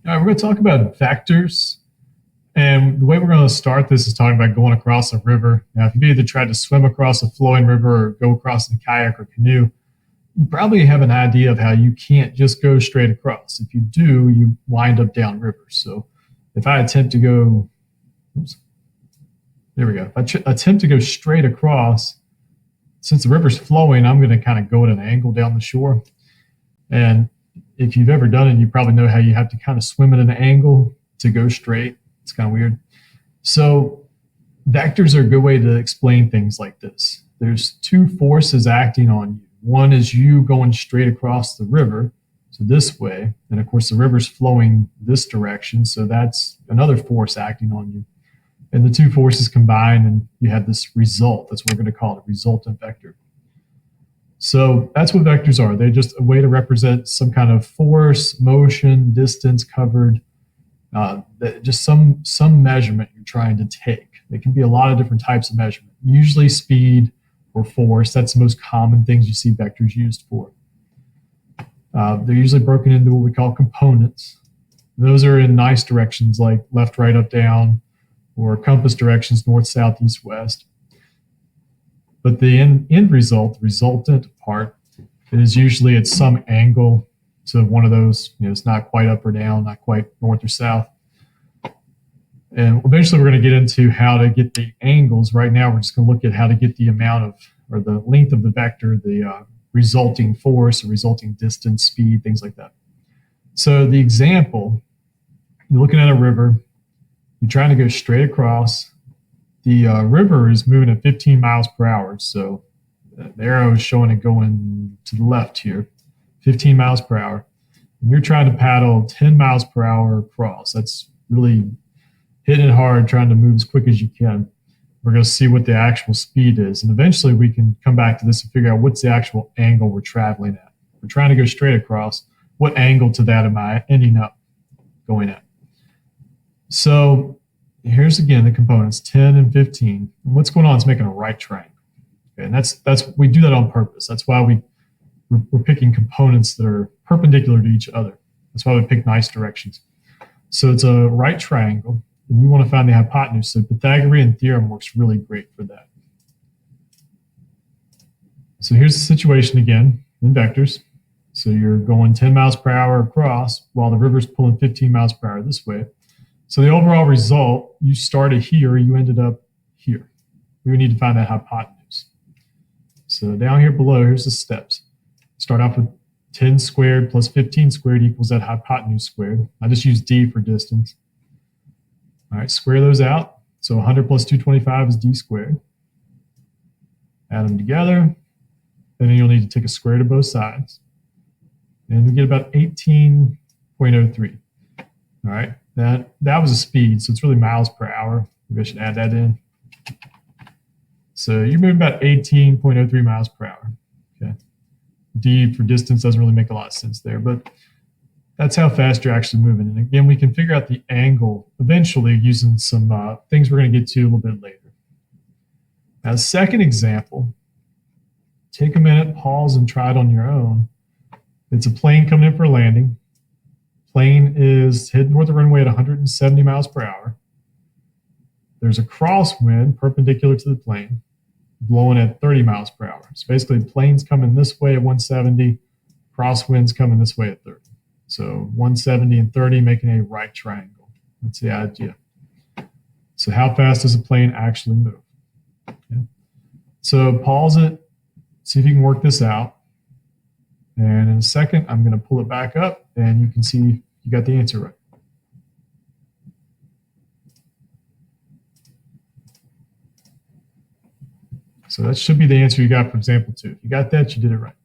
All right, we're going to talk about vectors. And the way we're going to start this is talking about going across a river. Now, if you've either tried to swim across a flowing river or go across in a kayak or canoe, you probably have an idea of how you can't just go straight across. If you do, you wind up downriver. So if I attempt to go, oops, there we go. If I attempt to go straight across, since the river's flowing, I'm going to kind of go at an angle down the shore. And if you've ever done it, you probably know how you have to kind of swim at an angle to go straight. It's kind of weird. So vectors are a good way to explain things like this. There's two forces acting on you. One is you going straight across the river, so this way. And of course, the river's flowing this direction, so that's another force acting on you. And the two forces combine, and you have this result. That's what we're going to call it, a resultant vector. So that's what vectors are. They're just a way to represent some kind of force, motion, distance covered, just some measurement you're trying to take. It can be a lot of different types of measurement, usually speed or force. That's the most common things you see vectors used for. They're usually broken into what we call components. Those are in nice directions like left, right, up, down, or compass directions, north, south, east, west. But the end result, the resultant part, is usually at some angle to one of those. It's not quite up or down, not quite north or south. And eventually we're going to get into how to get the angles. Right now we're just going to look at how to get the amount of, or the length of the vector, the resulting force, the resulting distance, speed, things like that. So the example, you're looking at a river, you're trying to go straight across. The river is moving at 15 miles per hour. So the arrow is showing it going to the left here, 15 miles per hour. And you're trying to paddle 10 miles per hour across. That's really hitting it hard, trying to move as quick as you can. We're going to see what the actual speed is. And eventually we can come back to this and figure out what's the actual angle we're traveling at. We're trying to go straight across. What angle to that am I ending up going at? So here's again the components, 10 and 15. And what's going on is making a right triangle. Okay, and that's we do that on purpose. That's why we're picking components that are perpendicular to each other. That's why we pick nice directions. So it's a right triangle, and you want to find the hypotenuse. So Pythagorean theorem works really great for that. So here's the situation again in vectors. So you're going 10 miles per hour across while the river's pulling 15 miles per hour this way. So the overall result, you started here, you ended up here. We would need to find that hypotenuse. So down here below, here's the steps. Start off with 10 squared plus 15 squared equals that hypotenuse squared. I just use d for distance. All right, square those out. So 100 plus 225 is d squared. Add them together. And then you'll need to take a square to both sides. And you get about 18.03. All right. That was a speed, so it's really miles per hour. Maybe I should add that in. So you're moving about 18.03 miles per hour. Okay. D for distance doesn't really make a lot of sense there, but that's how fast you're actually moving. And again, we can figure out the angle eventually using some things we're going to get to a little bit later. Now, the second example, take a minute, pause, and try it on your own. It's a plane coming in for a landing. Plane is heading toward the runway at 170 miles per hour. There's a crosswind perpendicular to the plane blowing at 30 miles per hour. So basically, the plane's coming this way at 170, crosswind's coming this way at 30. So 170 and 30 making a right triangle. That's the idea. So how fast does a plane actually move? Okay. So pause it, see if you can work this out. And in a second, I'm going to pull it back up, and you can see you got the answer right. So that should be the answer you got for example 2. If you got that, you did it right.